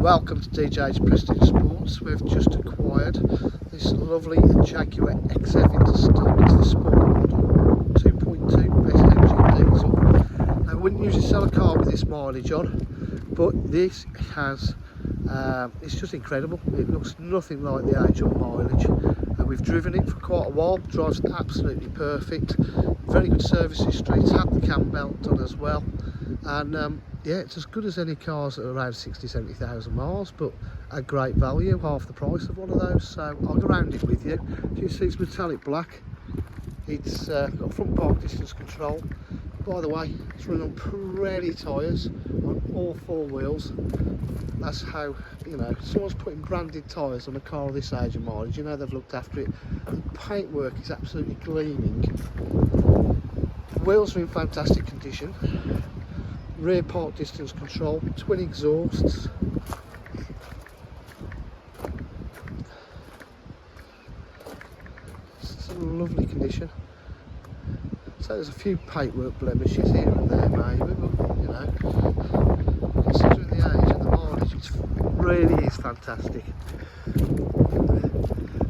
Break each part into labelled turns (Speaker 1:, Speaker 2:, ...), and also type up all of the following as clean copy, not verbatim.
Speaker 1: Welcome to DJ's Prestige Sports. We've just acquired this lovely Jaguar XF into stock. It's the sport model, 2.2 best engine diesel. I wouldn't usually sell a car with this mileage on, but this has, it's just incredible. It looks nothing like the age or mileage. We've driven it for quite a while, drives absolutely perfect. Very good service history, it's had the cam belt done as well. And yeah, it's as good as any cars that are around 60,000-70,000 miles, but at great value, half the price of one of those. So I'll go around it with you. You see it's metallic black. It's got front park distance control. By the way, it's running on Pirelli tyres on all four wheels. That's how, you know, someone's putting branded tyres on a car of this age and mileage, you know they've looked after it. The paintwork is absolutely gleaming. The wheels are in fantastic condition. Rear park distance control, twin exhausts. It's in a lovely condition. So there's a few paintwork blemishes here and there maybe, but you know, considering the age and the mileage, it really is fantastic.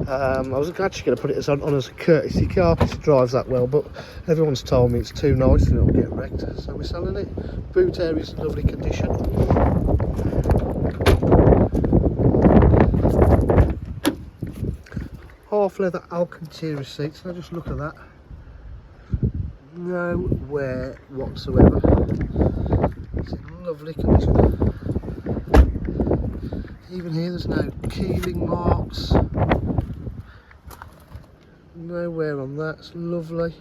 Speaker 1: I was actually going to put it on as a courtesy car because it drives that well, but everyone's told me it's too nice and it'll get wrecked, so we're selling it. Boot area is in lovely condition. Half leather Alcantara seats, now just look at that. No wear whatsoever. It's in lovely condition. Even here there's no keeling marks. No wear on that, it's lovely.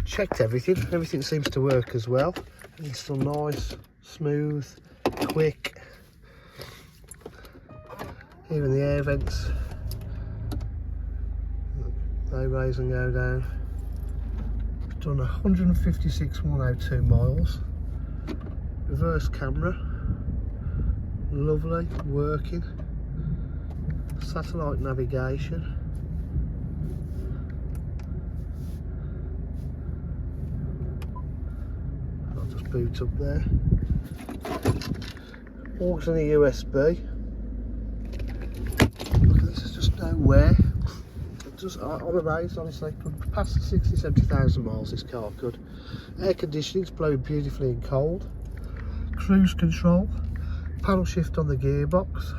Speaker 1: Checked everything seems to work as well. It's still nice, smooth, quick. Even the air vents, they raise and go down. Done 156,102 miles. Reverse camera, lovely, working. Satellite navigation. I'll just boot up there. Aux and a USB. Look at this, there's just no wear. I'm amazed, honestly. Could pass the 60,000-70,000 miles this car could. Air conditioning's blowing beautifully in cold. Cruise control, paddle shift on the gearbox,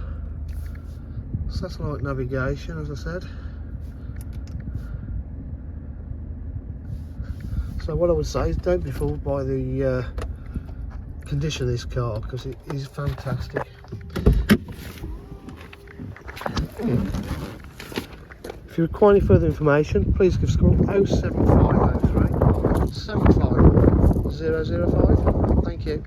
Speaker 1: satellite navigation, as I said. So what I would say is don't be fooled by the condition of this car, because it is fantastic. If you require any further information, please give us a call 07503 751 005. Thank you.